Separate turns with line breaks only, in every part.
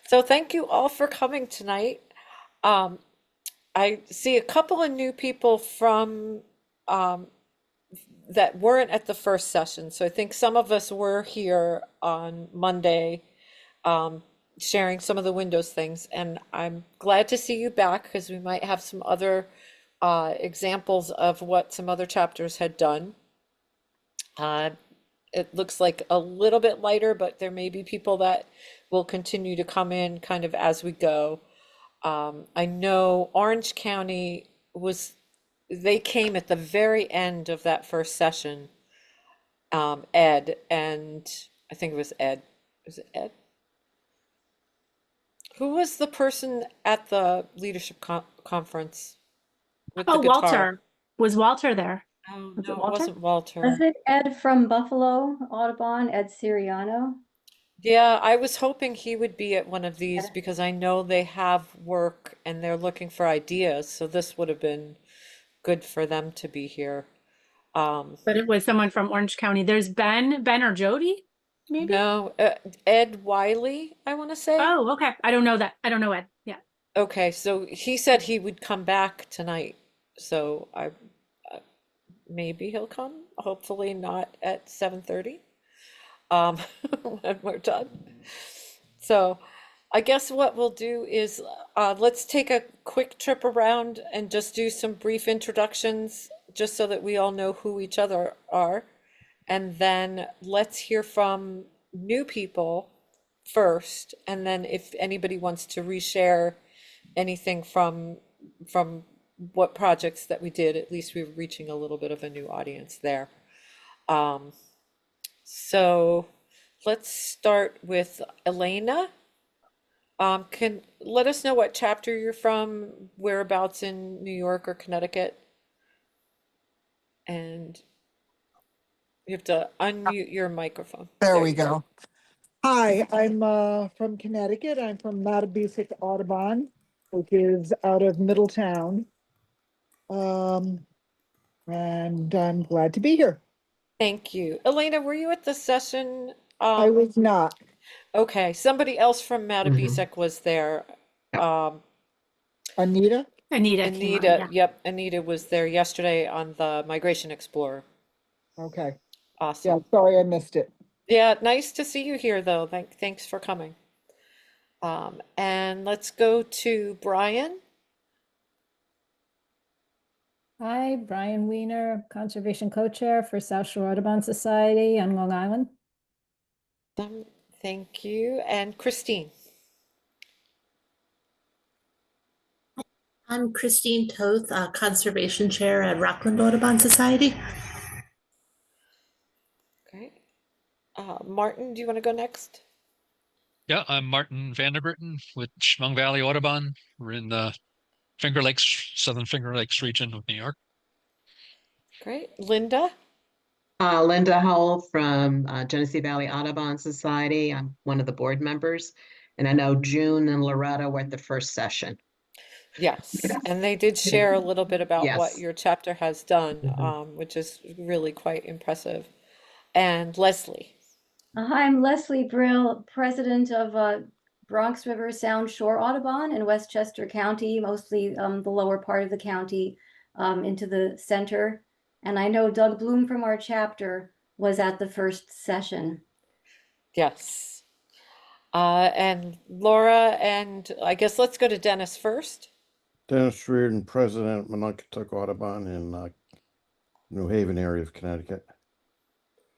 So thank you all for coming tonight. Um, I see a couple of new people from um, that weren't at the first session. So I think some of us were here on Monday, um, sharing some of the Windows things, and I'm glad to see you back because we might have some other examples of what some other chapters had done. Uh, it looks like a little bit lighter, but there may be people that will continue to come in kind of as we go. I know Orange County was, they came at the very end of that first session, Ed, and I think it was Ed. Was it Ed? Who was the person at the leadership conference with the
Oh,
guitar?
Walter. Was Walter there?
Oh,
Was it
no, it
Walter?
wasn't Walter.
Was it Ed from Buffalo Audubon, Ed Siriano?
Yeah, I was hoping he would be at one of these
Yeah.
because I know they have work and they're looking for ideas, so this would have been good for them to be here.
But it was someone from Orange County. There's Ben or Jody, maybe?
No, Ed Wiley, I want to say.
Oh, okay. I don't know that. I don't know Ed. Yeah.
Okay, so he said he would come back tonight, so uh, maybe he'll come. Hopefully not at 7:30. Um, when we're done. So I guess what we'll do is let's take a quick trip around and just do some brief introductions, just so that we all know who each other are. And then let's hear from new people first. And then if anybody wants to reshare anything from what projects that we did, at least we're reaching a little bit of a new audience there. Um, so let's start with Elena. Can let us know what chapter you're from, whereabouts in New York or Connecticut, and you have to unmute your microphone.
There
You
we
go.
go. Hi, I'm from Connecticut. I'm from Mattabuseck Audubon, which is out of Middletown. Um, and I'm glad to be here.
Thank you. Elena, were you at the session?
I was not.
Okay, somebody else from Mattabuseck was there. Um,
Anita?
Anita came on.
Anita,
Yeah.
yep, Anita was there yesterday on the Migration Explorer.
Okay. Yeah,
Awesome.
sorry I missed it.
Yeah, nice to see you here though. Thanks for coming. And let's go to Brian.
Hi, Brian Weiner, Conservation Co-Chair for South Shore Audubon Society on Long Island.
Thank you. And Christine.
I'm Christine Toth, Conservation Chair at Rockland Audubon Society.
Great. Martin, do you want to go next?
Yeah, I'm Martin Vanderburton with Chemung Valley Audubon. We're in the Finger Lakes, Southern Finger Lakes region of New York.
Great. Linda?
Linda Howell from Genesee Valley Audubon Society. I'm one of the board members. And I know June and Loretta were at the first session.
Yes. And they did share a little bit about what
Yes.
your chapter has done, which is really quite impressive. And Leslie.
Hi, I'm Leslie Brill, president of Bronx River Sound Shore Audubon in Westchester County, mostly the lower part of the county into the center. And I know Doug Bloom from our chapter was at the first session.
Yes. And Laura, and I guess let's go to Dennis first.
Dennis Reardon, President, Mononkatuk Audubon in New Haven area of Connecticut.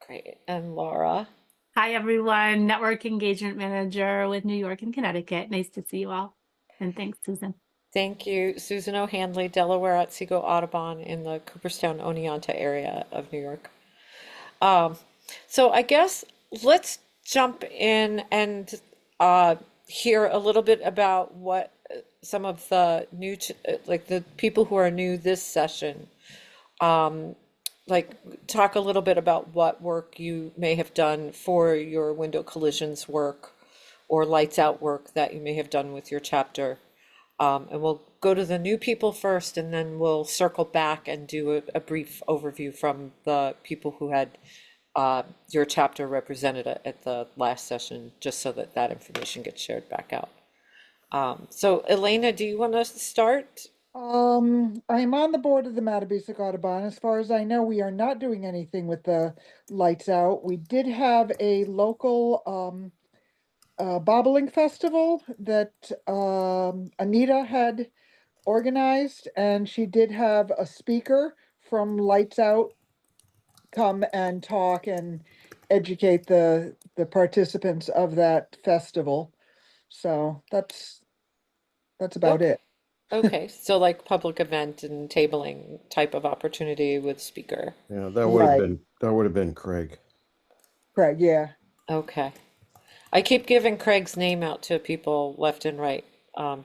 Great. And Laura.
Hi, everyone. Network Engagement Manager with New York and Connecticut. Nice to see you all. And thanks, Susan.
Thank you. Susan O'Handley, Delaware at Seago Audubon in the Cooperstown, Oneonta area of New York. So I guess let's jump in and hear a little bit about what some of the new, like the people who are new this session, like talk a little bit about what work you may have done for your window collisions work or lights out work that you may have done with your chapter. And we'll go to the new people first, and then we'll circle back and do a brief overview from the people who had your chapter represented at the last session, just so that that information gets shared back out. So Elena, do you want us to start?
I'm on the board of the Matabesic Audubon. As far as I know, we are not doing anything with the lights out. We did have a local bobbling festival that Anita had organized, and she did have a speaker from Lights Out come and talk and educate the participants of that festival. So that's about
Okay.
it.
Okay, so like public event and tabling type of opportunity with speaker.
Yeah,
Right.
that would have been Craig.
Craig, yeah.
Okay. I keep giving Craig's name out to people left and right,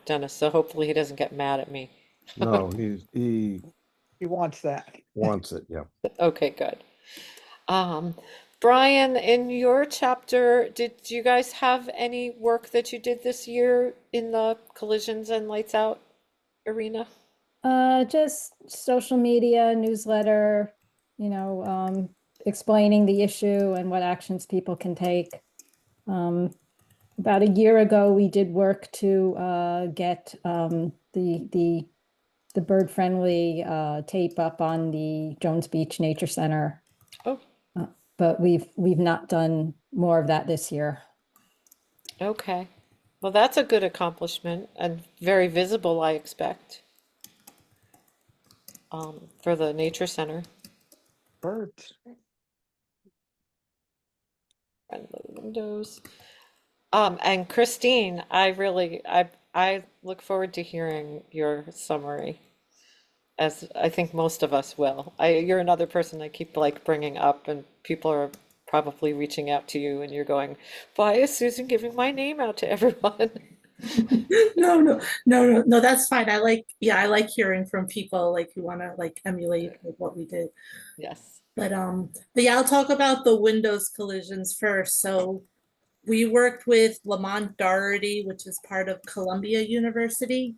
Dennis, so hopefully he doesn't get mad at me.
No, he
He wants that.
wants it, yeah.
Okay, good. Um, Brian, in your chapter, did you guys have any work that you did this year in the collisions and lights out arena?
Just social media, newsletter, explaining the issue and what actions people can take. About a year ago, we did work to get the bird-friendly tape up on the Jones Beach Nature Center.
Oh,
But we've not done more of that this year.
okay. Well, that's a good accomplishment and very visible, I expect, for the nature center.
Birds.
Friendly windows. And Christine, I look forward to hearing your summary, as I think most of us will. You're another person I keep like bringing up, and people are probably reaching out to you, and you're going, why is Susan giving my name out to everyone?
No, that's fine. I like hearing from people like who want to like emulate like, what we did.
Yes.
But yeah, I'll talk about the Windows collisions first. So we worked with Lamont Doherty, which is part of Columbia University.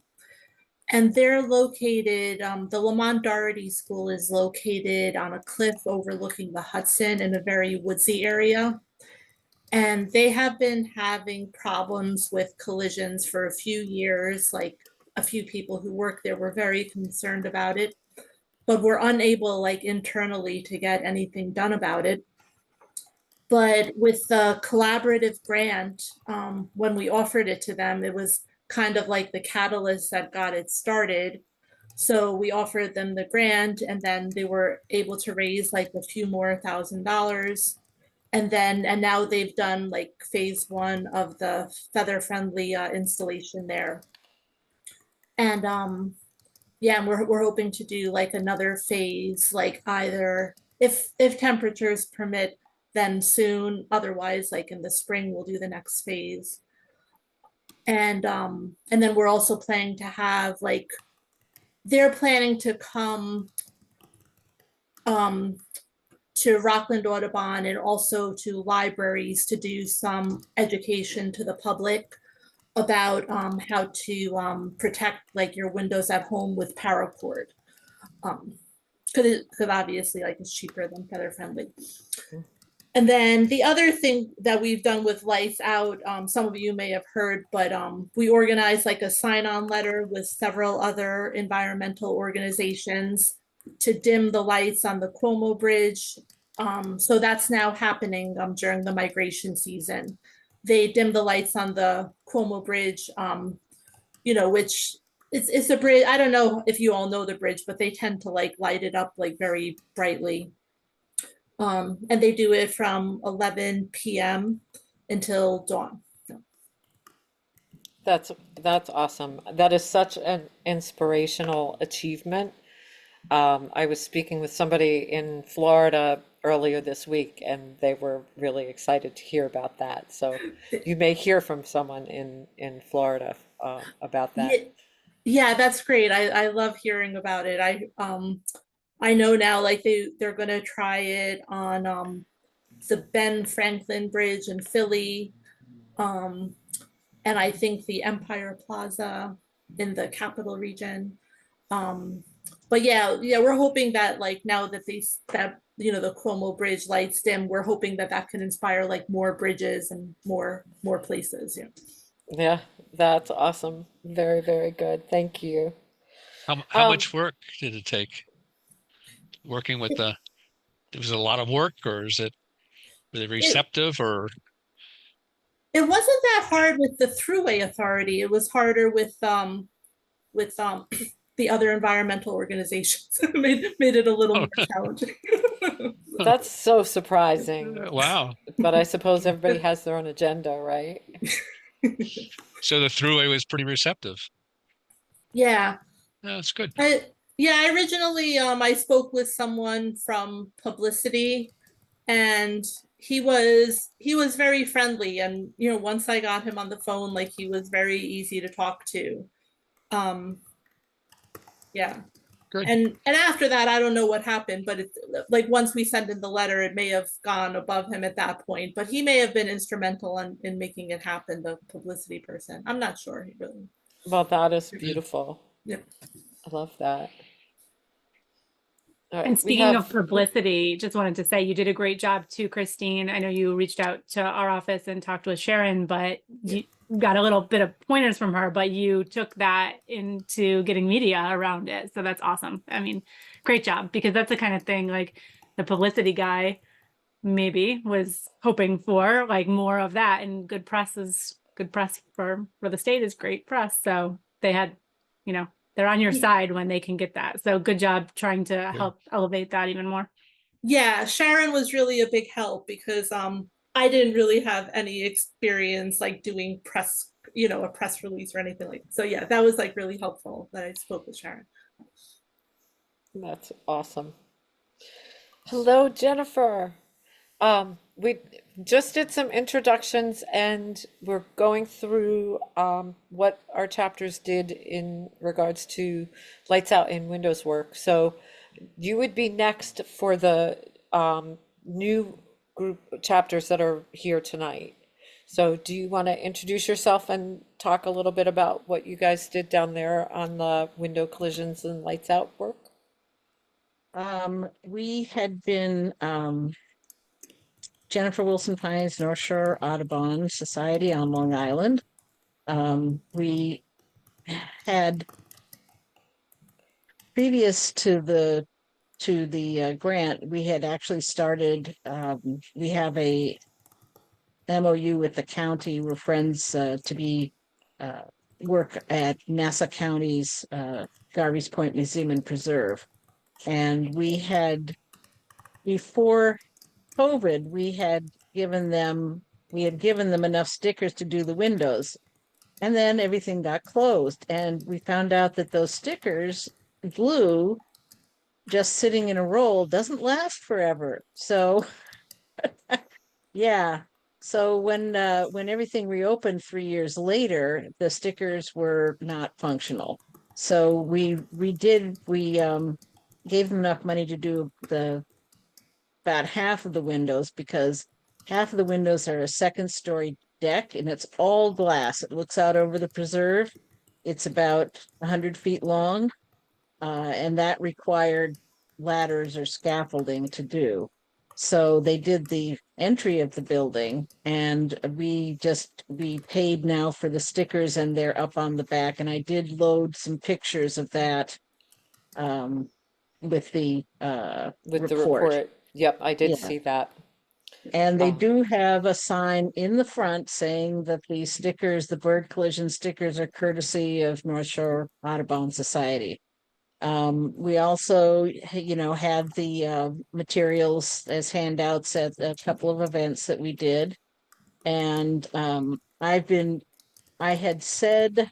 And they're located, the Lamont Doherty School is located on a cliff overlooking the Hudson in a very woodsy area. And they have been having problems with collisions for a few years. Like a few people who work there were very concerned about it, but were unable like internally to get anything done about it. But with the collaborative grant, when we offered it to them, it was kind of like the catalyst that got it started. So we offered them the grant, and then they were able to raise like a few more $1,000. And now they've done like phase 1 of the feather friendly installation there. And yeah, and we're hoping to do like another phase, like either if temperatures permit, then soon. Otherwise, like in the spring, we'll do the next phase. And then we're also planning to have like they're planning to come to Rockland Audubon and also to libraries to do some education to the public about how to protect like your windows at home with paracord. Because obviously like it's cheaper than feather friendly. And then the other thing that we've done with Lights Out, some of you may have heard, but we organized like a sign-on letter with several other environmental organizations to dim the lights on the Cuomo Bridge. So that's now happening during the migration season. They dim the lights on the Cuomo Bridge, which it's a bridge. I don't know if you all know the bridge, but they tend to like light it up like very brightly. And they do it from 11 p.m. until dawn.
That's awesome. That is such an inspirational achievement. I was speaking with somebody in Florida earlier this week, and they were really excited to hear about that. So you may hear from someone in Florida about that.
Yeah, that's great. I love hearing about it. I know now like they're gonna try it on the Ben Franklin Bridge in Philly. And I think the Empire Plaza in the capital region. But yeah, we're hoping that like now that the Cuomo Bridge lights dim, we're hoping that that can inspire like more bridges and more places. Yeah.
Yeah, that's awesome. Very, very good. Thank you.
How
Um,
much work did it take working with the? Was it a lot of work, or were they
It,
receptive, or
it wasn't that hard with the Thruway Authority. It was harder with the other environmental organizations. made it a little
oh,
more challenging.
that's so surprising,
wow?
but I suppose everybody has their own agenda, right?
So the throughway was pretty receptive.
Yeah.
That's good.
I originally I spoke with someone from publicity, and he was very friendly, and once I got him on the phone, like, he was very easy to talk to. Um yeah.
Good.
And after that, I don't know what happened, but it's like once we sent in the letter, it may have gone above him at that point, but he may have been instrumental in making it happen, the publicity person. I'm not sure. He really.
Well, that is beautiful.
Yeah.
I love that. All right,
And
we
speaking of
have,
publicity, just wanted to say you did a great job too, Christine. I know you reached out to our office and talked with Sharon, but you got a little bit of pointers from her, but you took that into getting media around it. So that's awesome. I mean, great job, because that's the kind of thing like the publicity guy maybe was hoping for, like more of that, and good press is good press for the state is great press. So they had, they're on your side when they can get that. So good job trying to help elevate that even more.
Yeah, Sharon was really a big help because I didn't really have any experience like doing press, a press release or anything like that. So yeah, that was like really helpful that I spoke with Sharon.
that's awesome. Hello, Jennifer. We just did some introductions and we're going through what our chapters did in regards to lights out and windows work. So you would be next for the new group chapters that are here tonight. So do you want to introduce yourself and talk a little bit about what you guys did down there on the window collisions and lights out work?
We had been Jennifer Wilson Pines North Shore Audubon Society on Long Island. We had, previous to the grant, we had actually started. We have a MOU with the county. We're friends to be work at Nassau County's Garvey's Point Museum and Preserve, and we had, before COVID, we had given them enough stickers to do the windows. And then everything got closed. And we found out that those stickers, glue, just sitting in a roll, doesn't last forever. So yeah. So when everything reopened 3 years later, the stickers were not functional. So we gave them enough money to do about half of the windows, because half of the windows are a second-story deck and it's all glass. It looks out over the preserve. It's about 100 feet long, and that required ladders or scaffolding to do. So they did the entry of the building, and we paid now for the stickers, and they're up on the back. And I did load some pictures of that with the report.
Yep, I did
Yeah.
see that.
And they
Um,
do have a sign in the front saying that the stickers, the bird collision stickers, are courtesy of North Shore Audubon Society. We also, had the materials as handouts at a couple of events that we did. And I had said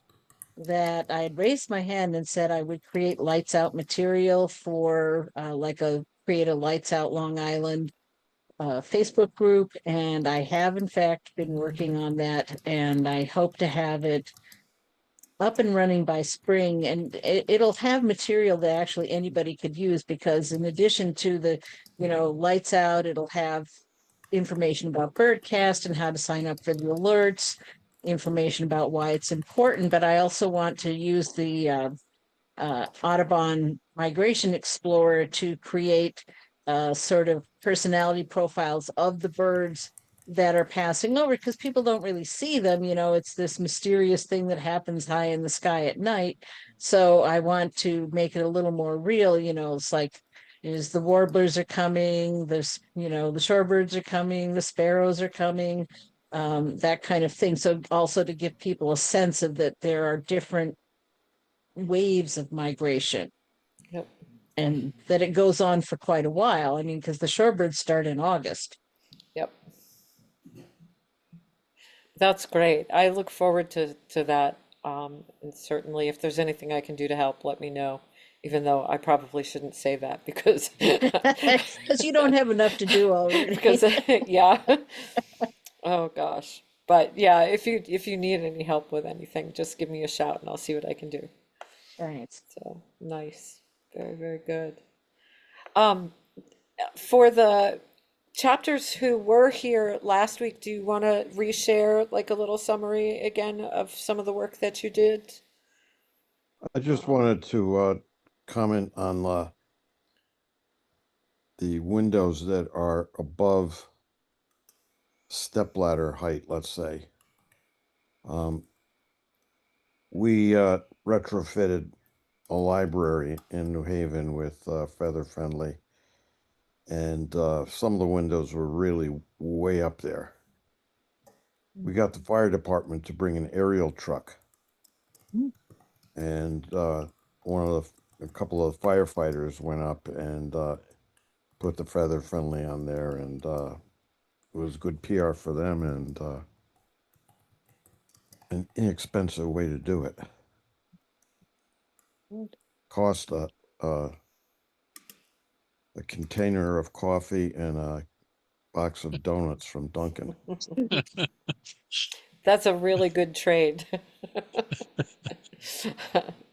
that I had raised my hand and said I would create lights out material for create a lights out Long Island Facebook group, and I have in fact been working on that, and I hope to have it up and running by spring, and it'll have material that actually anybody could use, because in addition to the lights out, it'll have information about birdcast and how to sign up for the alerts, information about why it's important. But I also want to use the Audubon Migration Explorer to create sort of personality profiles of the birds that are passing over, because people don't really see them. It's this mysterious thing that happens high in the sky at night. So I want to make it a little more real. It's like, is the warblers are coming, the shorebirds are coming, the sparrows are coming, that kind of thing. So also to give people a sense of that there are different waves of migration.
Yep.
And that it goes on for quite a while. I mean, because the shorebirds start in August.
Yep. That's great. I look forward to that. And certainly if there's anything I can do to help, let me know. Even though I probably shouldn't say that because
Because you don't have enough to do already.
because yeah. Oh gosh. But yeah, if you need any help with anything, just give me a shout and I'll see what I can do.
Thanks.
So nice. Very, very good. Um, for the chapters who were here last week, do you want to reshare like a little summary again of some of the work that you did?
I just wanted to comment on the windows that are above stepladder height, let's say. We retrofitted a library in New Haven with feather friendly, and some of the windows were really way up there. We got the fire department to bring an aerial truck, and a couple of firefighters went up and put the feather friendly on there, and it was good PR for them and an inexpensive way to do it. Cost a container of coffee and a box of donuts from Dunkin'.
That's a really good trade.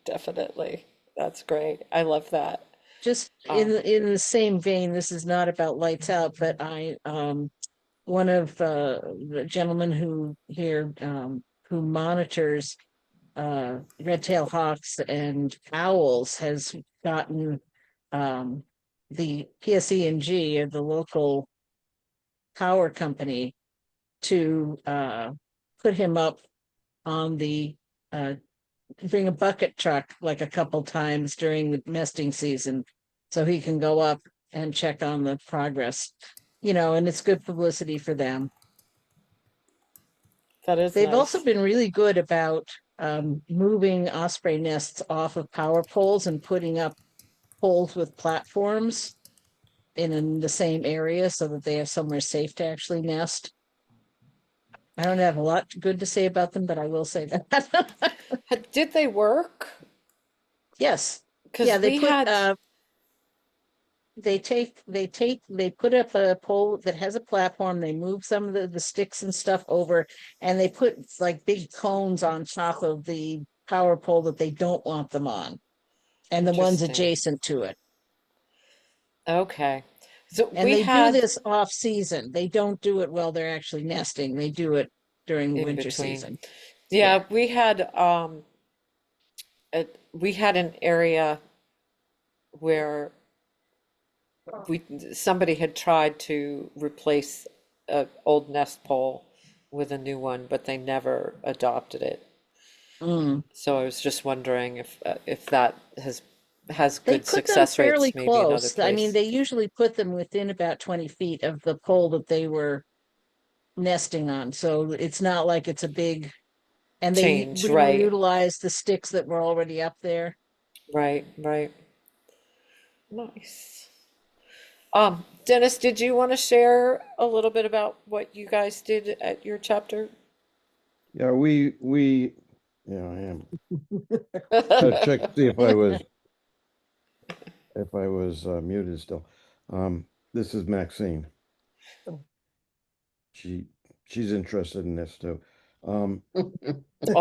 Definitely. That's great. I love that.
Just in the same vein, this is not about lights out, but one of the gentlemen who here who monitors red-tailed hawks and owls has gotten the PSE&G, or the local power company, to put him up on the bring a bucket truck like a couple times during the nesting season, so he can go up and check on the progress, and it's good publicity for them.
That is
They've
nice.
also been really good about moving osprey nests off of power poles and putting up poles with platforms in the same area so that they have somewhere safe to actually nest. I don't have a lot good to say about them, but I will say that.
Did they work?
Yes.
Because
Yeah, they
we
put
had
they put up a pole that has a platform, they move some of the sticks and stuff over, and they put like big cones on top of the power pole that they don't want them on, and the ones
Interesting.
adjacent to it.
Okay. So
And
we
they do
had
this off season. They don't do it while they're actually nesting. They do it during
in
winter
between.
season.
Yeah, we had an area where somebody had tried to replace an old nest pole with a new one, but they never adopted it.
Mm.
So I was just wondering if that has
They
good
put them
success
fairly
rates maybe in other
close. I mean,
places.
they usually put them within about 20 feet of the pole that they were nesting on. So it's not like it's a big, and they
Change,
really
right,
utilize the sticks that were already up there.
right, right. Nice. Dennis, did you want to share a little bit about what you guys did at your chapter?
Yeah, I am. Gotta check to see if I was muted still. This is Maxine. She's interested in this too.
All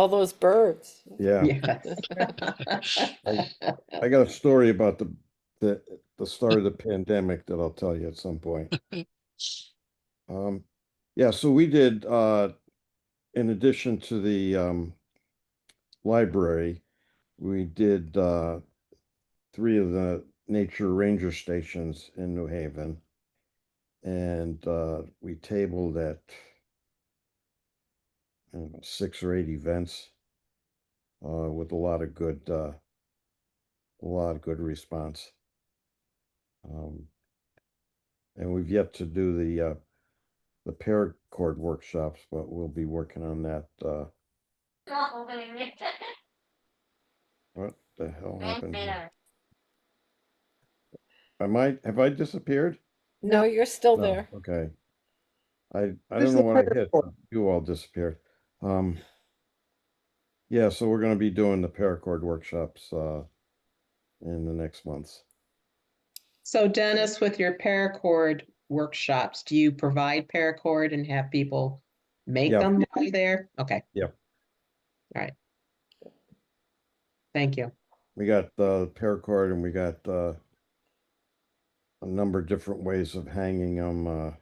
those birds.
Yeah,
Yes.
I got a story about the start of the pandemic that I'll tell you at some point. Yeah, so we did in addition to the library, we did 3 of the nature ranger stations in New Haven. And we tabled at, I don't know, 6 or 8 events with a lot of good response. And we've yet to do the paracord workshops, but we'll be working on that. What the hell happened here? Have I disappeared?
No, you're still
No,
there.
okay. I
Where's
don't know
the
what I hit.
paracord?
You all disappeared. Yeah, so we're gonna be doing the paracord workshops in the next months.
So Dennis, with your paracord workshops, do you provide paracord and have people make
Yeah.
them while you're there? Okay.
Yeah.
All right. Thank you.
We got the paracord and we got a number of different ways of hanging them.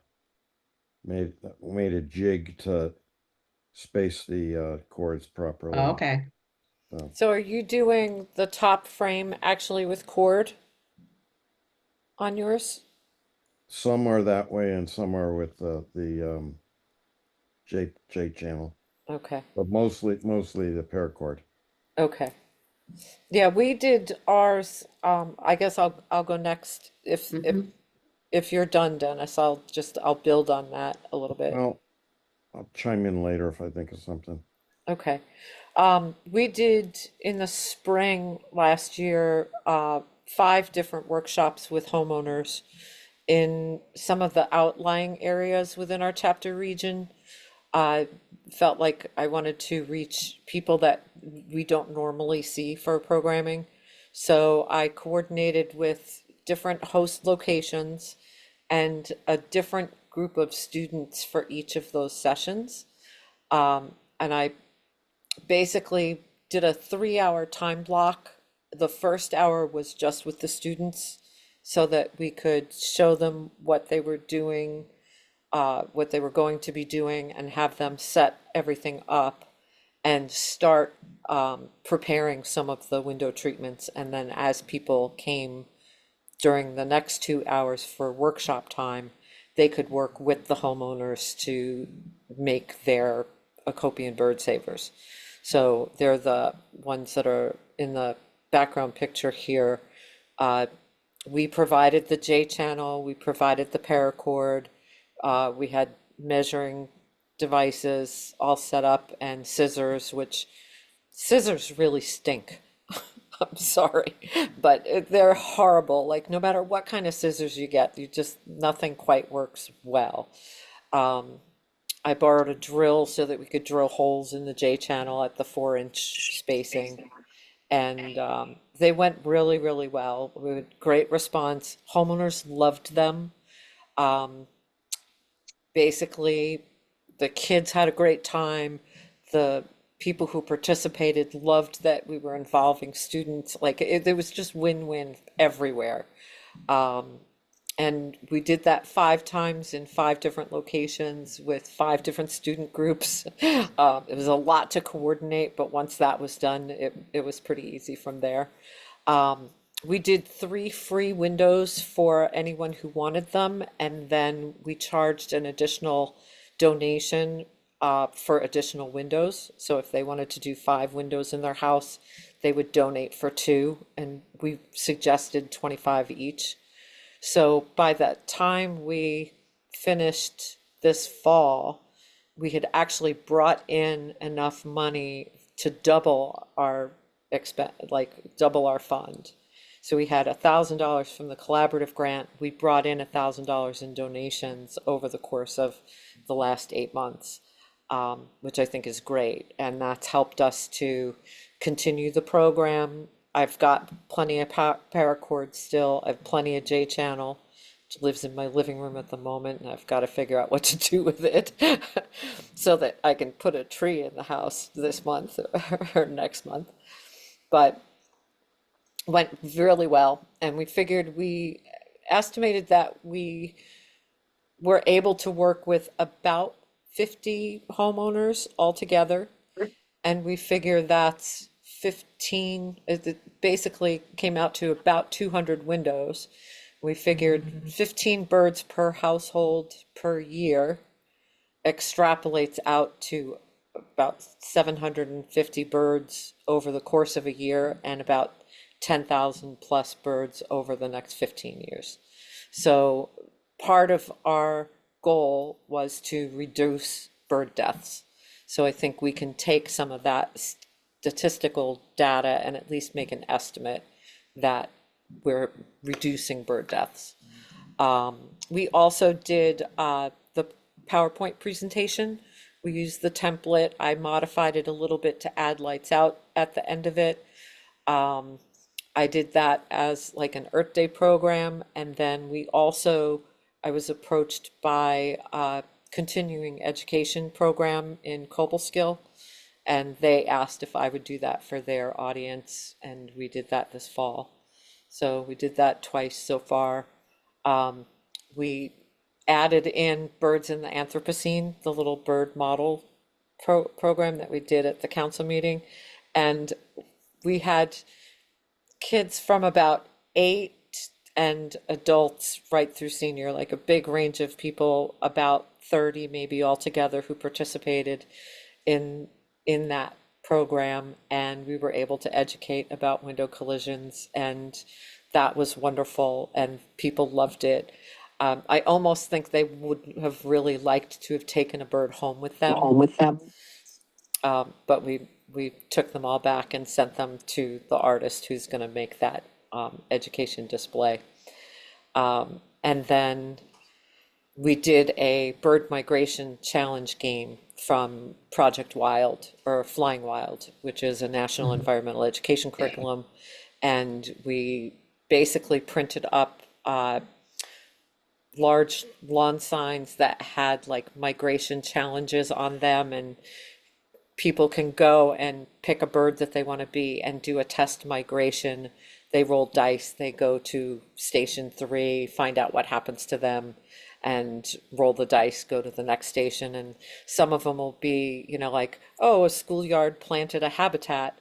Made a jig to space the cords properly.
Oh, okay.
So are you doing the top frame actually with cord on yours?
Some are that way and some are with the J channel,
Okay,
but mostly the paracord.
okay. Yeah, we did ours. I guess I'll go next if you're done, Dennis. I'll build on that a little bit.
Well, I'll chime in later if I think of something.
Okay. We did in the spring last year 5 different workshops with homeowners in some of the outlying areas within our chapter region. I felt like I wanted to reach people that we don't normally see for programming. So I coordinated with different host locations and a different group of students for each of those sessions. And I basically did a 3-hour time block. The first hour was just with the students so that we could show them what they were doing, what they were going to be doing, and have them set everything up and start preparing some of the window treatments. And then as people came during the next 2 hours for workshop time, they could work with the homeowners to make their Acopian bird savers. So they're the ones that are in the background picture here. We provided the J channel, we provided the paracord, we had measuring devices all set up and scissors, which scissors really stink. I'm sorry, but they're horrible. Like no matter what kind of scissors you get, nothing quite works well. I borrowed a drill so that we could drill holes in the J channel at the 4-inch spacing. And they went really, really well. We had great response. Homeowners loved them. Basically, the kids had a great time. The people who participated loved that we were involving students. Like it was just win-win everywhere. And we did that 5 times in 5 different locations with 5 different student groups. It was a lot to coordinate, but once that was done, it was pretty easy from there. We did 3 free windows for anyone who wanted them, and then we charged an additional donation for additional windows. So if they wanted to do 5 windows in their house, they would donate for 2, and we suggested 25 each. So by the time we finished this fall, we had actually brought in enough money to double our double our fund. So we had $1,000 from the collaborative grant. We brought in $1,000 in donations over the course of the last 8 months, which I think is great. And that's helped us to continue the program. I've got plenty of paracord still. I have plenty of J channel, which lives in my living room at the moment, and I've got to figure out what to do with it so that I can put a tree in the house this month or next month. But went really well, and we estimated that we were able to work with about 50 homeowners altogether, and we figure that's 15, it basically came out to about 200 windows. We figured 15 birds per household per year extrapolates out to about 750 birds over the course of a year and about 10,000 plus birds over the next 15 years. So part of our goal was to reduce bird deaths. So I think we can take some of that statistical data and at least make an estimate that we're reducing bird deaths. We also did the PowerPoint presentation. We used the template. I modified it a little bit to add lights out at the end of it. I did that as like an Earth Day program. And then I was approached by a continuing education program in Cobleskill, and they asked if I would do that for their audience, and we did that this fall. So we did that twice so far. We added in birds in the Anthropocene, the little bird model program that we did at the council meeting. And we had kids from about 8 and adults right through senior, like a big range of people, about 30 maybe altogether, who participated in that program. And we were able to educate about window collisions, and that was wonderful, and people loved it. I almost think they would have really liked to have taken a bird home with them. But we took them all back and sent them to the artist who's going to make that education display. And then we did a bird migration challenge game from Project Wild, or Flying Wild, which is a national environmental education curriculum. And we basically printed up large lawn signs that had like migration challenges on them, and people can go and pick a bird that they want to be and do a test migration. They roll dice, they go to station 3, find out what happens to them, and roll the dice, go to the next station. And some of them will be, like, oh, a schoolyard planted a habitat,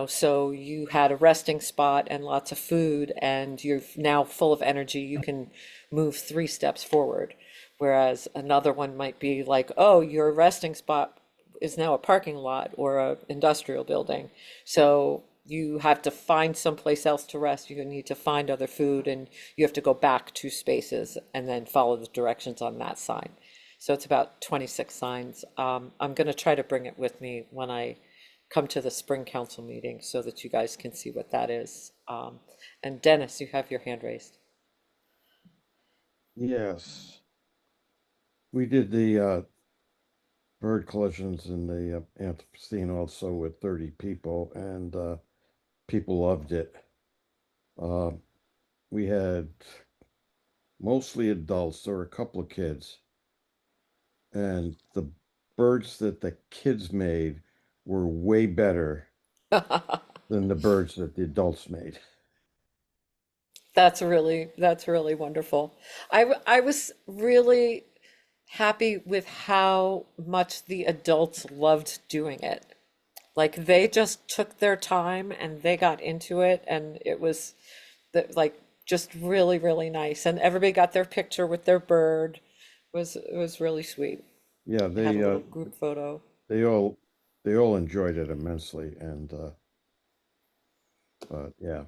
so you had a resting spot and lots of food, and you're now full of energy, you can move 3 steps forward. Whereas another one might be like, oh, your resting spot is now a parking lot or a industrial building. So you have to find someplace else to rest. You need to find other food, and you have to go back 2 spaces and then follow the directions on that sign. So it's about 26 signs. I'm going to try to bring it with me when I come to the spring council meeting so that you guys can see what that is. And Dennis, you have your hand raised.
Yes. We did the bird collisions in the Anthropocene also with 30 people, and people loved it. We had mostly adults. There were a couple of kids, and the birds that the kids made were way better than the birds that the adults made.
That's really wonderful. I was really happy with how much the adults loved doing it. Like, they just took their time and they got into it, and it was like just really, really nice. And everybody got their picture with their bird. It was really sweet.
Yeah,
Had a little group photo.
they all enjoyed it immensely, and but yeah.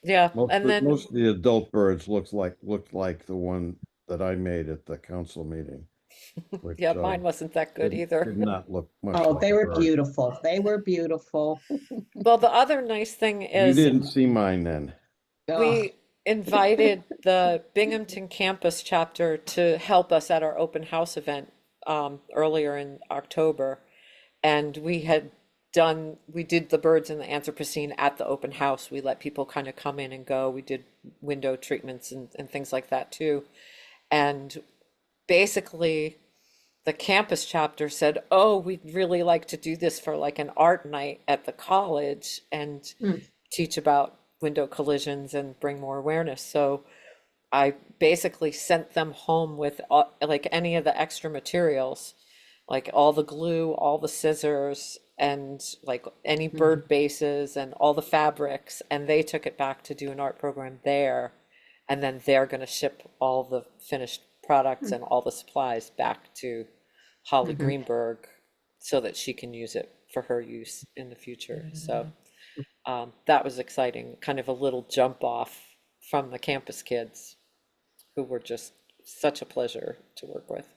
Yeah, and then
Most of the adult birds looked like the one that I made at the council meeting, which
yeah, mine wasn't that good
did
either.
not look much
Oh,
like
they
a
were
bird.
beautiful. They were beautiful.
Well, the other nice thing
You
is
didn't see mine then.
we invited the Binghamton campus chapter to help us at our open house event earlier in October. And we did the birds in the Anthropocene at the open house. We let people kind of come in and go. We did window treatments and things like that too. And basically, the campus chapter said, oh, we'd really like to do this for like an art night at the college and teach about window collisions and bring more awareness. So I basically sent them home with like any of the extra materials, like all the glue, all the scissors, and like any bird bases and all the fabrics, and they took it back to do an art program there. And then they're going to ship all the finished products and all the supplies back to Holly Greenberg so that she can use it for her use in the future. So that was exciting, kind of a little jump off from the campus kids who were just such a pleasure to work with.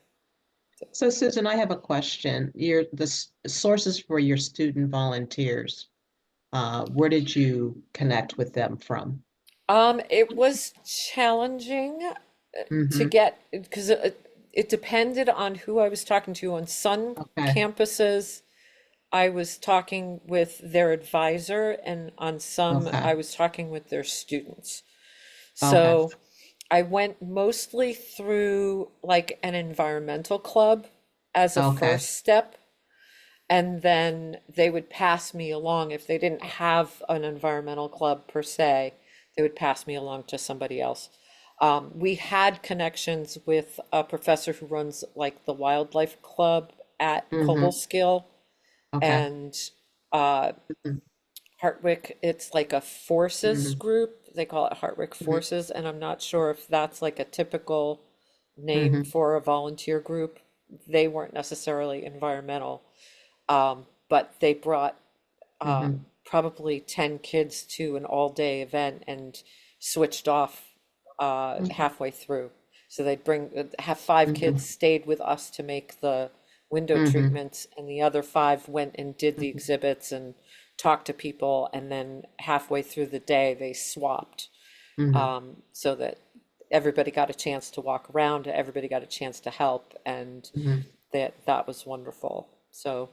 So Susan, I have a question. The sources for your student volunteers, where did you connect with them from?
It was challenging to
Mhm.
get, because it depended on who I was talking to. On some
Okay.
campuses, I was talking with their advisor, and on some,
Okay.
I was talking with their students.
Okay.
So I went mostly through like an environmental club as a
Okay.
first step. And then they would pass me along. If they didn't have an environmental club per se, they would pass me along to somebody else. We had connections with a professor who runs like the wildlife club at Cobleskill
Okay.
and uh,
Mhm.
Hartwick. It's like a forces
Mhm.
group. They call it Hartwick
Mhm.
Forces, and I'm not sure if that's like a typical name
Mhm.
for a volunteer group. They weren't necessarily environmental. But they brought
Mhm.
probably 10 kids to an all-day event and switched off halfway through. So they'd have 5 kids
Mhm.
stayed with us to make the window
Mhm.
treatments, and the other 5 went and did the
Mhm.
exhibits and talked to people, and then halfway through the day they swapped
Mhm.
so that everybody got a chance to walk around, everybody got a chance to help, and
Mhm.
that was wonderful.
So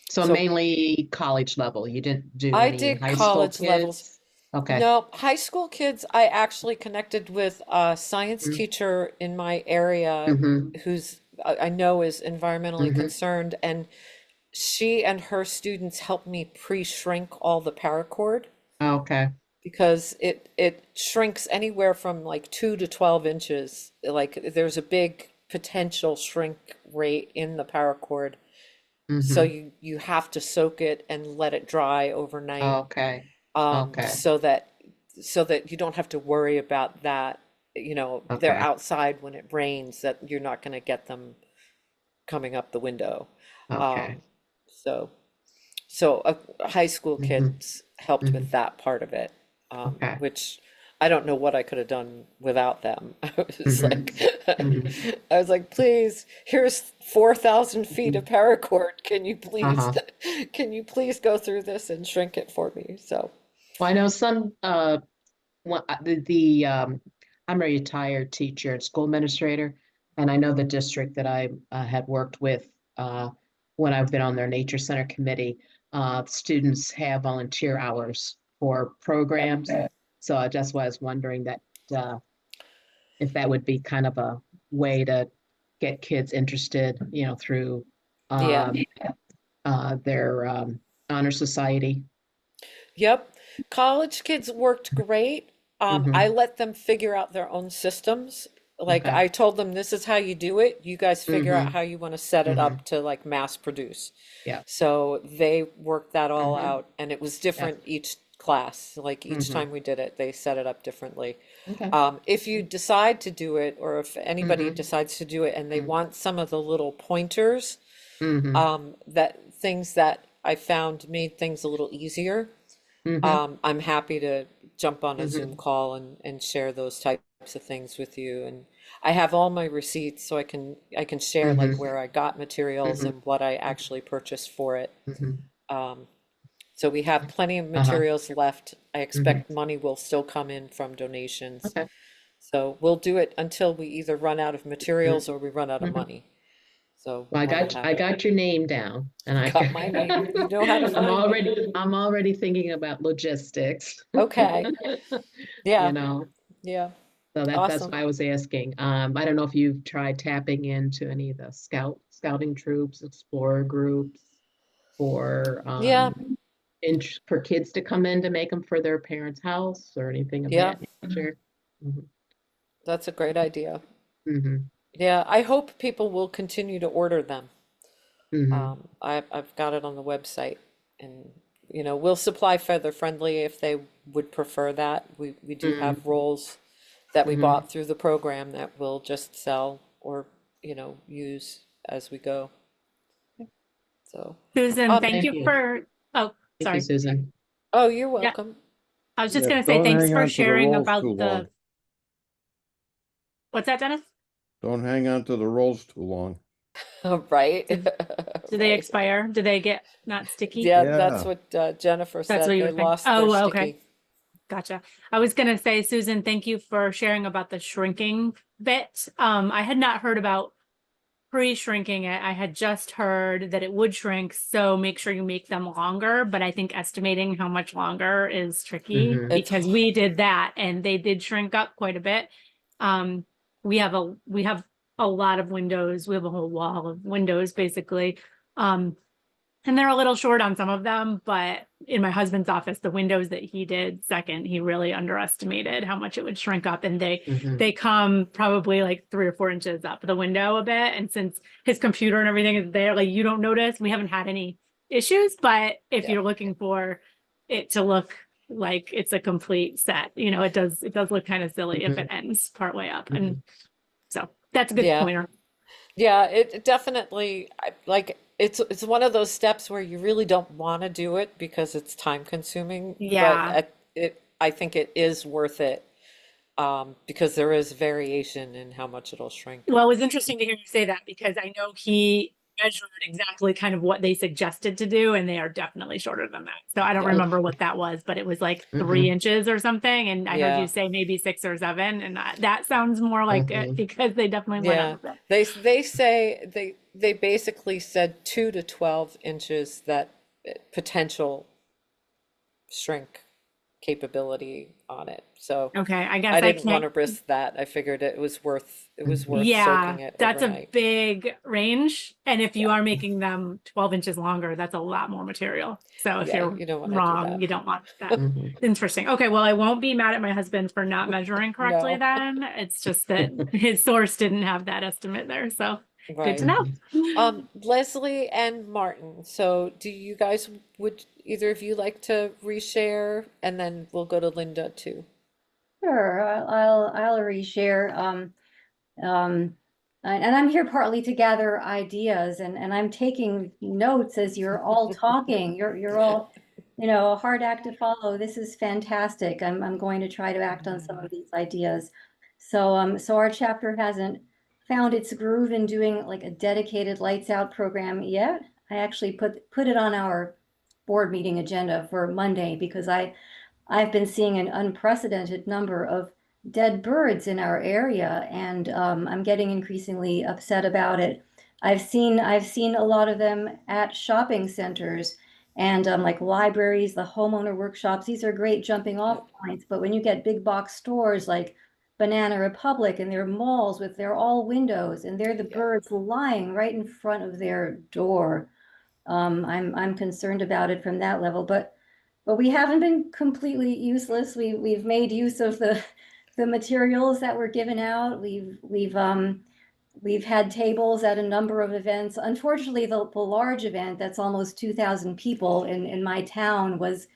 So
mainly college level. You didn't do
I
any
did
high school
college levels.
kids? Okay.
No, high school kids, I actually connected with a science teacher in my area
Mm-hmm.
who's I know is environmentally
Mm-hmm.
concerned, and she and her students helped me pre-shrink all the paracord
Okay.
because it shrinks anywhere from like 2 to 12 inches. Like there's a big potential shrink rate in the paracord. So
Mm-hmm.
you have to soak it and let it dry overnight
Okay.
um,
Okay.
so that so that you don't have to worry about that. They're
Okay.
outside when it rains, that you're not going to get them coming up the window.
Okay.
Um, so high school
Mm-hmm.
kids helped
Mm-hmm.
with that part of it,
Okay.
which I don't know what I could have done without them.
Mm-hmm. Mm-hmm.
I was like, please, here's 4,000 feet of paracord.
Uh-huh.
Can you please go through this and shrink it for me? So,
Well, I know some I'm a retired teacher and school administrator, and I know the district that I had worked with uh, when I've been on their nature center committee. Students have volunteer hours for programs, so that's why I was wondering that uh, if that would be kind of a way to get kids interested, through
yeah.
um, their honor society.
Yep. College kids worked great. I
Mm-hmm.
let them figure out their own systems. Like
Okay.
I told them, this is how you do it. You guys figure out
Mm-hmm.
how you want to set it
Mm-hmm.
up to like mass produce.
Yeah.
So they worked that all
Mm-hmm.
out, and it was
Yeah.
different each class. Like each
Mm-hmm.
time we did it, they set it up differently.
Okay.
If you decide to do it, or if anybody
Mm-hmm.
decides to do it and they want some of the little pointers,
Mm-hmm.
that things that I found made things a little easier,
Mm-hmm.
I'm happy to jump on a Zoom
Mm-hmm.
call and share those types of things with you. And I have all my receipts, so I can share like
Mm-hmm.
where I got materials
Mm-hmm.
and what I actually purchased for it.
Mm-hmm.
Um, so we have plenty of
Uh-huh.
materials left. I
Mm-hmm.
expect money will still come in from donations.
Okay.
So we'll do it until we either run out of materials or we run out of
Mm-hmm.
money. So
Well,
when that
I
happens,
got your name down, and
got my name. You know how to find me.
I'm already thinking about logistics.
Okay.
You
Yeah.
know,
Yeah.
so that's
Awesome.
why I was asking. I don't know if you've tried tapping into any of the scouting troops, explorer groups, or
Yeah.
for kids to come in to make them for their parents' house or anything of
Yeah.
that nature. Mm-hmm.
That's a great idea.
Mm-hmm.
Yeah. I hope people will continue to order them.
Mhm.
I've got it on the website, and, you know, we'll supply feather friendly if they would prefer that. We do
Mm.
have rolls that we
Mhm.
bought through the program that we'll just sell or, you know, use as we go. So,
Susan, thank
Thank
you
you.
for, oh,
Thank you,
sorry.
Susan.
oh, you're
Yeah,
welcome.
I was just
Yeah,
gonna say,
don't
thanks
hang
for
on to the
sharing
rolls
about
too long.
what's that, Dennis?
Don't hang on to the rolls too long.
Right,
Did, do they
right.
expire? Do they get not sticky?
Yeah, that's
Yeah.
what Jennifer
That's
said.
what you
They
were thinking.
lost their
Oh, okay.
sticky.
Gotcha. I was gonna say, Susan, thank you for sharing about the shrinking bit. I had not heard about pre-shrinking it. I had just heard that it would shrink, so make sure you make them longer. But I think estimating how much longer is tricky
Mhm.
It's
because we did that and they did shrink up quite a bit. We have a lot of windows. We have a whole wall of windows basically. And they're a little short on some of them, but in my husband's office, the windows that he did second, he really underestimated how much it would shrink up. And
Mhm.
they come probably like 3 or 4 inches up the window a bit. And since his computer and everything is there, like you don't notice, we haven't had any issues. But if
Yeah.
you're looking for it to look like it's a complete set, you know, it does look kind of silly if it ends partway up. And so that's a good
Yeah.
pointer.
Yeah, it definitely like it's one of those steps where you really don't want to do it because it's time consuming, but
Yeah.
I think it is worth it because there is variation in how much it'll shrink.
Well, it was interesting to hear you say that because I know he measured exactly kind of what they suggested to do, and they are definitely shorter than that. So I don't
Yeah.
remember what that was, but it was like
Mhm.
3 inches or something. And I heard
Yeah.
you say maybe 6 or 7, and that sounds more like it
Mhm.
because they definitely went up
Yeah.
a bit.
They say they basically said 2 to 12 inches that potential shrink capability on it. So
Okay, I guess
I
I
didn't want
can't.
to risk that. I figured it was worth
Yeah,
soaking it
that's a
overnight.
big range. And if you
Yeah.
are making them 12 inches longer, that's a lot more material. So if
Yeah,
you're
you don't want to do
wrong,
that.
you don't want that.
Mhm.
Interesting. Okay, well, I won't be mad at my husband for not measuring correctly
No,
then. It's just that his source didn't have that estimate there. So good to
right.
know.
Leslie and Martin. So do you guys, would either of you like to reshare? And then we'll go to Linda too.
Sure, I'll reshare. And I'm here partly to gather ideas, and I'm taking notes as you're all talking. You're all, you know, a hard act to follow. This is fantastic. I'm going to try to act on some of these ideas. So our chapter hasn't found its groove in doing like a dedicated lights out program yet. I actually put it on our board meeting agenda for Monday because I've been seeing an unprecedented number of dead birds in our area, and I'm getting increasingly upset about it. I've seen a lot of them at shopping centers and like libraries, the homeowner workshops. These are great jumping off
Yep.
points, but when you get big box stores like Banana Republic and their malls with their all windows and they're the
Yep.
birds lying right in front of their door, I'm concerned about it from that level, but we haven't been completely useless. We've made use of the materials that were given out. We've had tables at a number of events. Unfortunately, the large event that's almost 2,000 people in my town was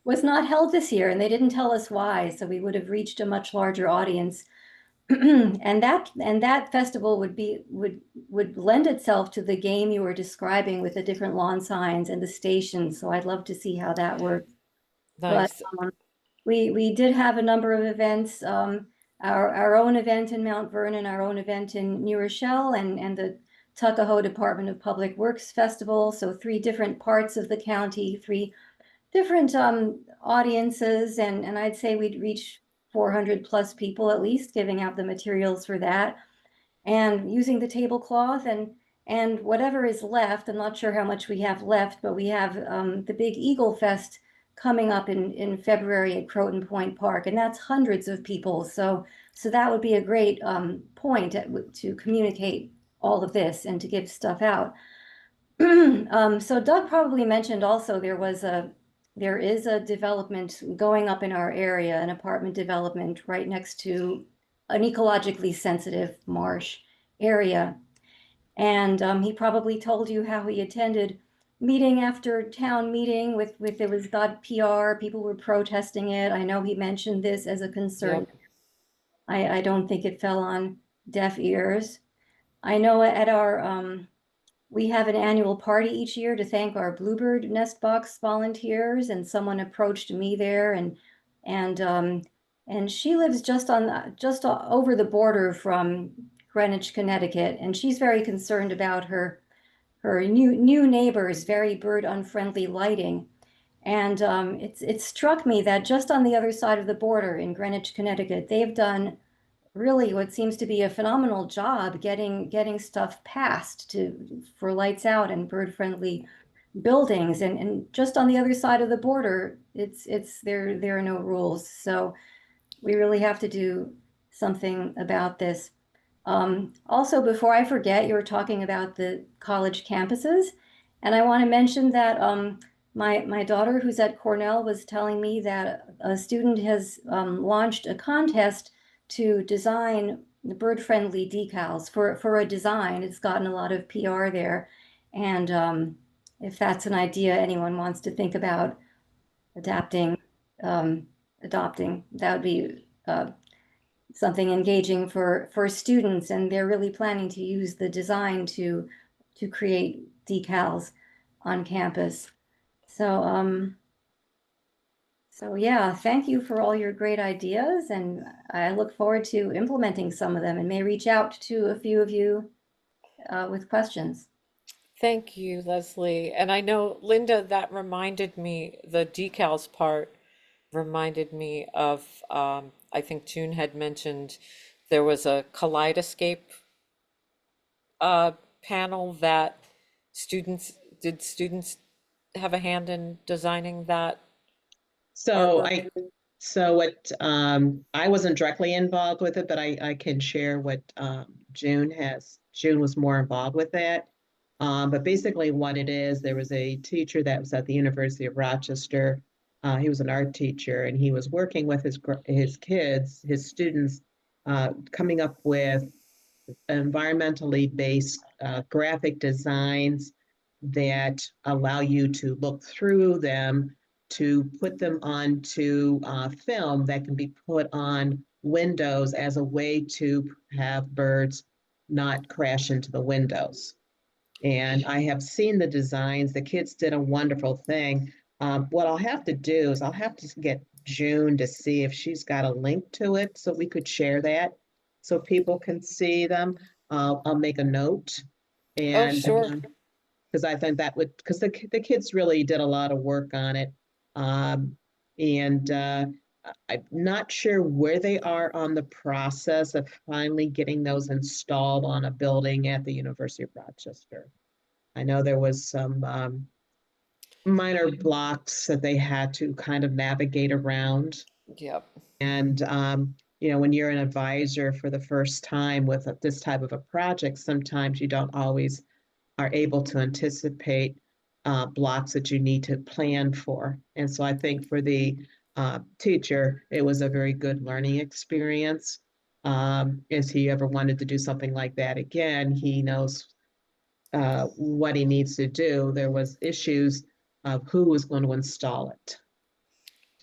not held this year, and they didn't tell us why. So we would have reached a much larger audience. And that festival would lend itself to the game you were describing with the different lawn signs and the stations. So I'd love to see how that works. But
Nice.
we did have a number of events, our own event in Mount Vernon, our own event in New Rochelle, and the Tuckahoe Department of Public Works Festival. So 3 different parts of the county, 3 different audiences, and I'd say we'd reach 400 plus people at least, giving out the materials for that and using the tablecloth and whatever is left. I'm not sure how much we have left, but we have the big Eagle Fest coming up in February at Croton Point Park, and that's hundreds of people. So that would be a great point to communicate all of this and to give stuff out. So Doug probably mentioned also there is a development going up in our area, an apartment development right next to an ecologically sensitive marsh area. And he probably told you how he attended meeting after town meeting with it was got PR, people were protesting it. I know he mentioned this as a concern.
Yep.
I don't think it fell on deaf ears. I know at our we have an annual party each year to thank our Bluebird Nest Box volunteers, and someone approached me there, and she lives just over the border from Greenwich, Connecticut, and she's very concerned about her new neighbors, very bird unfriendly lighting. And it struck me that just on the other side of the border in Greenwich, Connecticut, they've done really what seems to be a phenomenal job getting stuff passed for lights out and bird friendly buildings. And just on the other side of the border, there are no rules. So we really have to do something about this. Also, before I forget, you were talking about the college campuses, and I want to mention that my daughter, who's at Cornell, was telling me that a student has launched a contest to design bird-friendly decals for a design. It's gotten a lot of PR there, and if that's an idea anyone wants to think about adapting, adopting, that would be something engaging for students, and they're really planning to use the design to create decals on campus. So yeah, thank you for all your great ideas, and I look forward to implementing some of them and may reach out to a few of you with questions.
Thank you, Leslie. And I know, Linda, that reminded me, the decals part reminded me of, I think June had mentioned there was a kaleidoscape panel that did students have a hand in designing that
So
artwork?
I wasn't directly involved with it, but I can share what June has. June was more involved with that. But basically what it is, there was a teacher that was at the University of Rochester. He was an art teacher, and he was working with his kids, his students, coming up with environmentally based graphic designs that allow you to look through them, to put them onto film that can be put on windows as a way to have birds not crash into the windows. And I have seen the designs. The kids did a wonderful thing. What I'll have to do is I'll have to get June to see if she's got a link to it so we could share that so people can see them. I'll make a note.
Oh,
And
sure.
because I think that would, because the kids really did a lot of work on it. And I'm not sure where they are on the process of finally getting those installed on a building at the University of Rochester. I know there was some minor blocks that they had to kind of navigate around.
Yep.
And, when you're an advisor for the first time with this type of a project, sometimes you don't always are able to anticipate blocks that you need to plan for. And so I think for the teacher, it was a very good learning experience. If he ever wanted to do something like that again, he knows what he needs to do. There was issues of who was going to install it.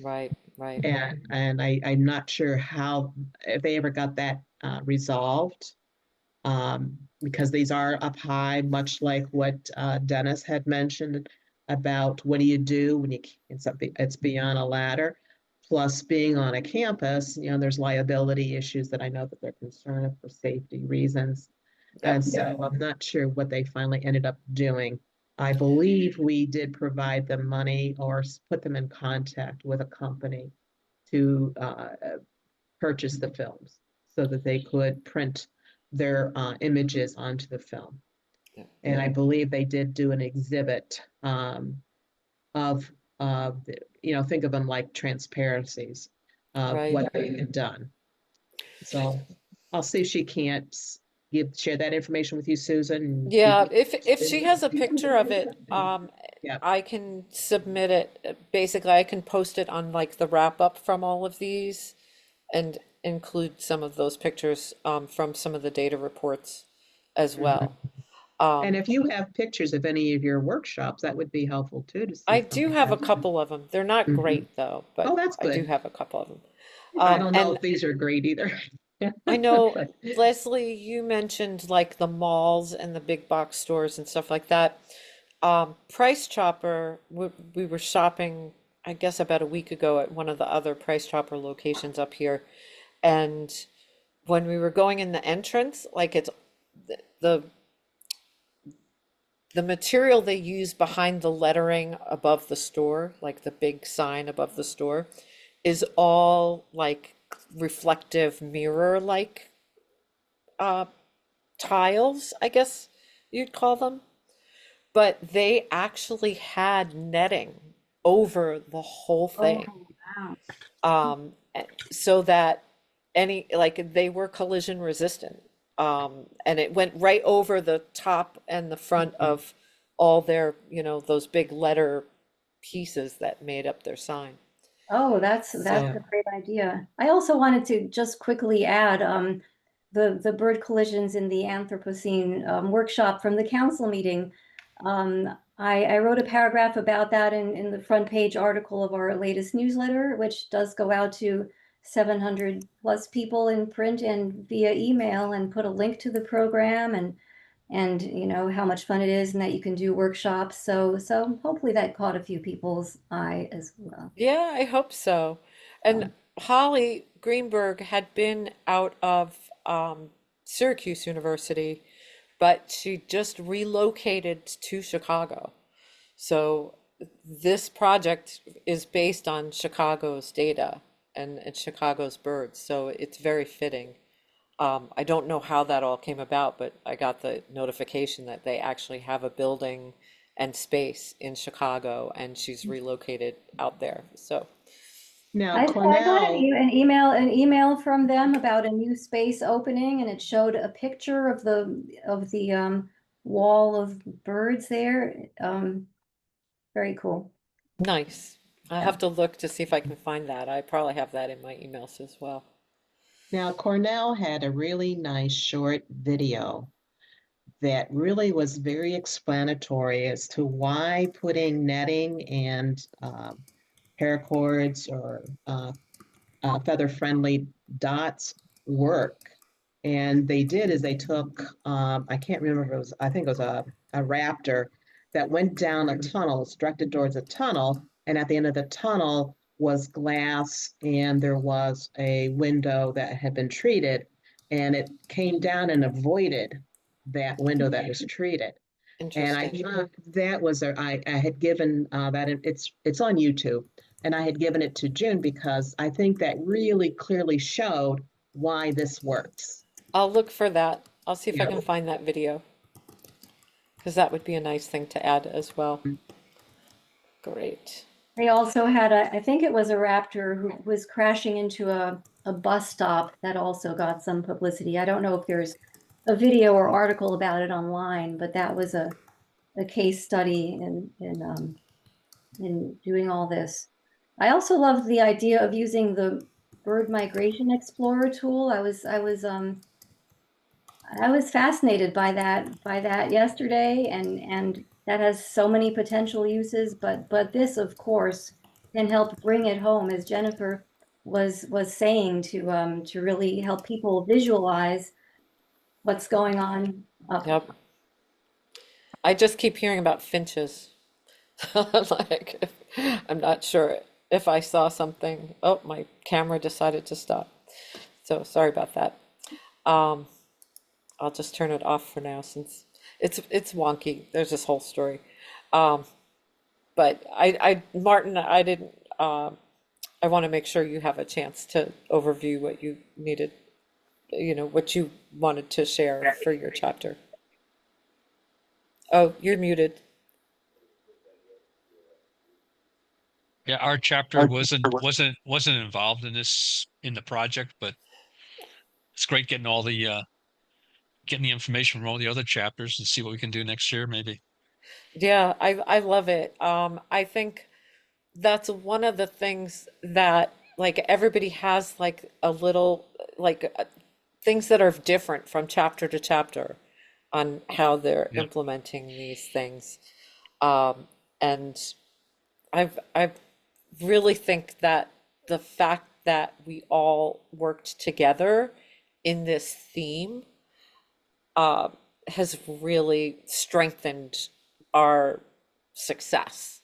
Right, right.
And I'm not sure if they ever got that resolved. Because these are up high, much like what Dennis had mentioned about what do you do when it's beyond a ladder. Plus, being on a campus, there's liability issues that I know that they're concerned for safety reasons. And so I'm not sure what they finally ended up doing. I believe we did provide them money or put them in contact with a company to purchase the films so that they could print their images onto the film.
Yeah.
And I believe they did do an exhibit of, think of them like transparencies of
Right.
what they had done. So I'll see if she can't share that information with you, Susan.
Yeah, if she has a picture of it,
Yeah.
I can submit it. Basically, I can post it on like the wrap up from all of these and include some of those pictures from some of the data reports as well.
And if you have pictures of any of your workshops, that would be helpful too to see
I
some
do have a
comparison.
couple of them. They're not
Mhm.
great though, but
Oh, that's
I do
good.
have a couple of them.
I don't know
And
if these are great either.
I know,
But
Leslie, you mentioned like the malls and the big box stores and stuff like that. Price Chopper, we were shopping, I guess about a week ago at one of the other Price Chopper locations up here. And when we were going in the entrance, like it's the the material they use behind the lettering above the store, like the big sign above the store, is all like reflective mirror-like uh, tiles, I guess you'd call them. But they actually had netting over the whole
Oh,
thing,
wow.
so that like they were collision resistant. And it went right over the top and the front of all their, those big letter pieces that made up their sign.
Oh, that's
So,
a great idea. I also wanted to just quickly add the bird collisions in the Anthropocene workshop from the council meeting. I wrote a paragraph about that in the front page article of our latest newsletter, which does go out to 700 plus people in print and via email, and put a link to the program and how much fun it is and that you can do workshops. So hopefully that caught a few people's eye as well.
yeah, I hope so. And Holly Greenberg had been out of Syracuse University, but she just relocated to Chicago. So this project is based on Chicago's data and Chicago's birds, so it's very fitting. I don't know how that all came about, but I got the notification that they actually have a building and space in Chicago, and she's relocated out there. So,
now
I got
Cornell,
an email from them about a new space opening, and it showed a picture of the wall of birds there. Very cool.
nice. I'll
Yeah.
have to look to see if I can find that. I probably have that in my emails as well.
now Cornell had a really nice short video that really was very explanatory as to why putting netting and paracords or feather-friendly dots work. And they did is they took, I can't remember if it was, I think it was a raptor that went down a tunnel, it's directed towards a tunnel, and at the end of the tunnel was glass and there was a window that had been treated, and it came down and avoided that window that was treated. And I
Interesting.
thought that was I had given that it's on YouTube, and I had given it to June because I think that really clearly showed why this works.
I'll look for that. I'll see if I
Yeah.
can find that video, because that would be a nice thing to add as well. Great.
They also had I think it was a raptor who was crashing into a bus stop that also got some publicity. I don't know if there's a video or article about it online, but that was a case study in doing all this. I also love the idea of using the Bird Migration Explorer tool. I was fascinated by that yesterday, and that has so many potential uses, but this of course can help bring it home, as Jennifer was saying, to really help people visualize what's going on up.
Yep. I just keep hearing about finches. Like, I'm not sure if I saw something. Oh, my camera decided to stop. So sorry about that. Um, I'll just turn it off for now since it's wonky. There's this whole story. Um, but Martin, I didn't, I want to make sure you have a chance to overview what you needed, what you wanted to share for your chapter. Oh, you're muted.
Yeah, our chapter wasn't involved in the project, but it's great getting all the getting the information from all the other chapters and see what we can do next year, maybe.
Yeah, I love it. I think that's one of the things that like everybody has like a little like things that are different from chapter to chapter. on how they're
Yep.
implementing these things. And I really think that the fact that we all worked together in this theme has really strengthened our success.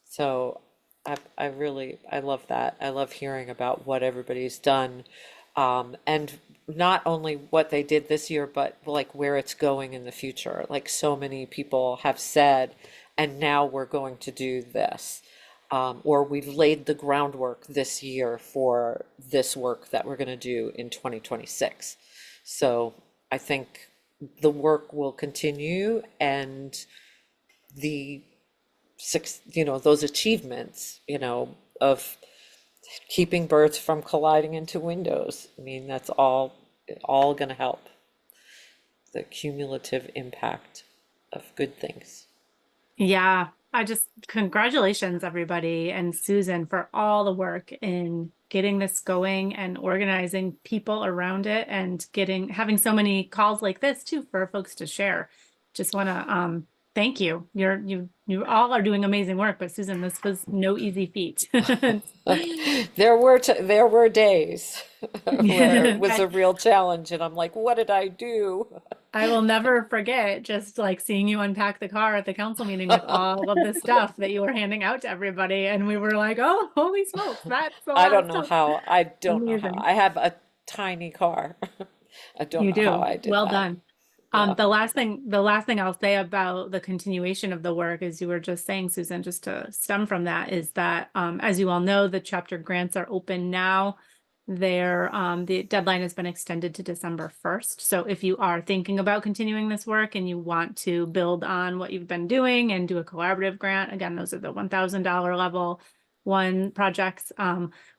So I love that. I love hearing about what everybody's done. And not only what they did this year, but like where it's going in the future. Like so many people have said, and now we're going to do this. Or we've laid the groundwork this year for this work that we're going to do in 2026. So I think the work will continue, and the those achievements, of keeping birds from colliding into windows. I mean, that's all going to help the cumulative impact of good things.
Yeah, congratulations, everybody, and Susan for all the work in getting this going and organizing people around it and having so many calls like this too for folks to share. Just want to thank you. You all are doing amazing work, but Susan, this was no easy feat.
There were days where it was a real challenge, and I'm like, what did I do?
I will never forget just like seeing you unpack the car at the council meeting with all of this stuff that you were handing out to everybody. And we were like, oh, holy smokes, that's a
I
lot of
don't know
stuff.
how. I don't know how.
Amazing.
I have a tiny car. I don't
You
know how
do.
I did
Well
that.
done.
Yeah.
The last thing I'll say about the continuation of the work, as you were just saying, Susan, just to stem from that, is that as you all know, the chapter grants are open now. The deadline has been extended to December 1st. So if you are thinking about continuing this work and you want to build on what you've been doing and do a collaborative grant, again, those are the $1,000 level one projects,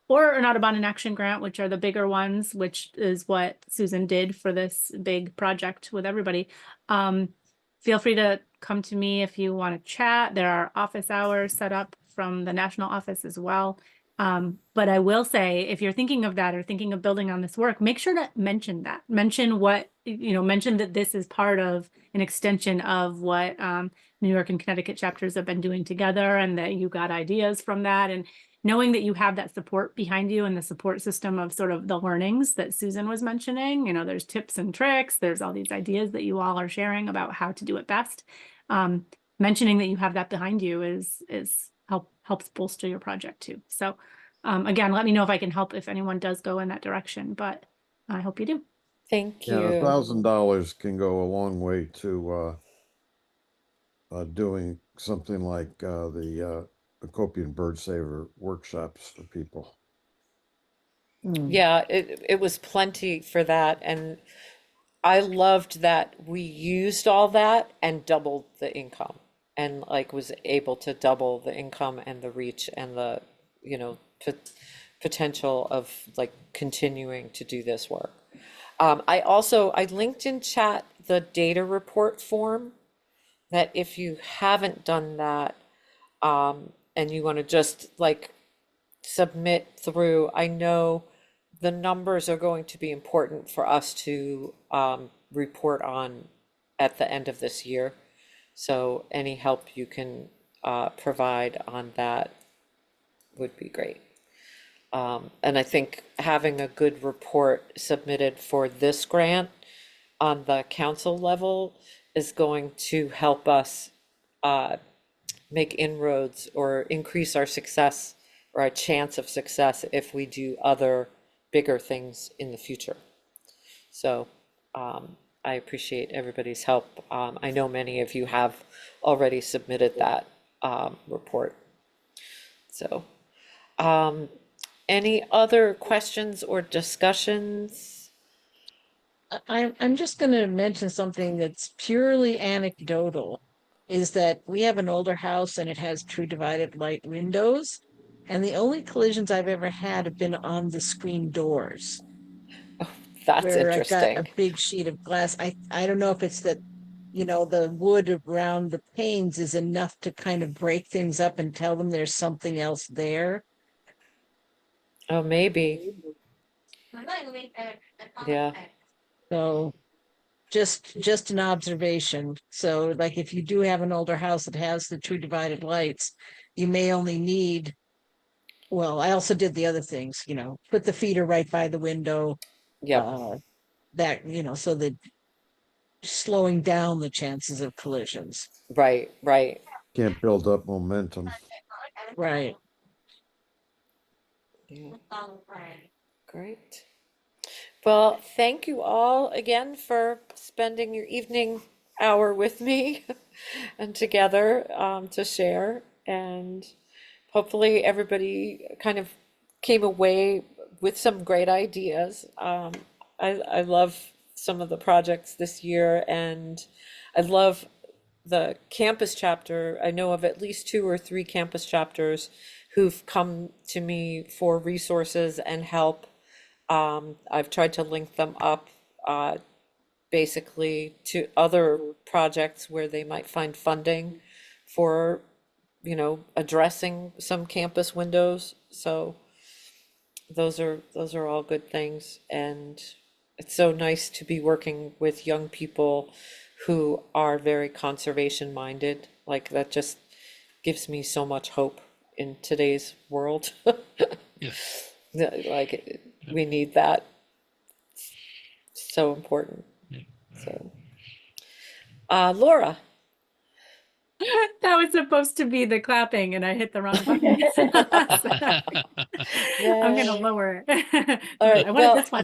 or an Audubon in Action grant, which are the bigger ones, which is what Susan did for this big project with everybody. Feel free to come to me if you want to chat. There are office hours set up from the national office as well. But I will say, if you're thinking of that or thinking of building on this work, make sure to mention that. Mention that this is part of an extension of what New York and Connecticut chapters have been doing together, and that you got ideas from that. And knowing that you have that support behind you and the support system of sort of the learnings that Susan was mentioning, there's tips and tricks, there's all these ideas that you all are sharing about how to do it best. Mentioning that you have that behind you helps bolster your project too. So again, let me know if I can help if anyone does go in that direction, but I hope you do.
Thank
Yeah,
you.
$1,000 can go a long way to doing something like the Copian Bird Saver workshops for people.
Yeah, it was plenty for that. And I loved that we used all that and doubled the income, and like was able to double the income and the reach and the, potential of like continuing to do this work. I linked in chat the data report form, that if you haven't done that, and you want to just like submit through, I know the numbers are going to be important for us to report on at the end of this year. So any help you can provide on that would be great. And I think having a good report submitted for this grant on the council level is going to help us make inroads or increase our success or our chance of success if we do other bigger things in the future. So I appreciate everybody's help. I know many of you have already submitted that report. So any other questions or discussions?
I'm just going to mention something that's purely anecdotal, is that we have an older house and it has true divided light windows. And the only collisions I've ever had have been on the screen doors,
That's
where I've got a
interesting.
big sheet of glass. I don't know if it's that, the wood around the panes is enough to kind of break things up and tell them there's something else there.
Oh, maybe. Yeah.
So just an observation. So like if you do have an older house that has the true divided lights, you may only need, well, I also did the other things, you know, put the feeder right by the window,
Yep,
that, you know, so that slowing down the chances of collisions.
right, right.
Can't build up momentum.
Right.
Yeah, great. Well, thank you all again for spending your evening hour with me and together to share. And hopefully everybody kind of came away with some great ideas. I love some of the projects this year, and I love the campus chapter. I know of at least 2 or 3 campus chapters who've come to me for resources and help. I've tried to link them up basically to other projects where they might find funding for, you know, addressing some campus windows. So those are all good things, and it's so nice to be working with young people who are very conservation minded. Like that just gives me so much hope in today's world.
Yeah.
Like we need that. So important.
Yeah.
So, Laura.
That was supposed to be the clapping and I hit the wrong button. I'm gonna
Yay.
lower it.
All right,
I wanted
well,
this one.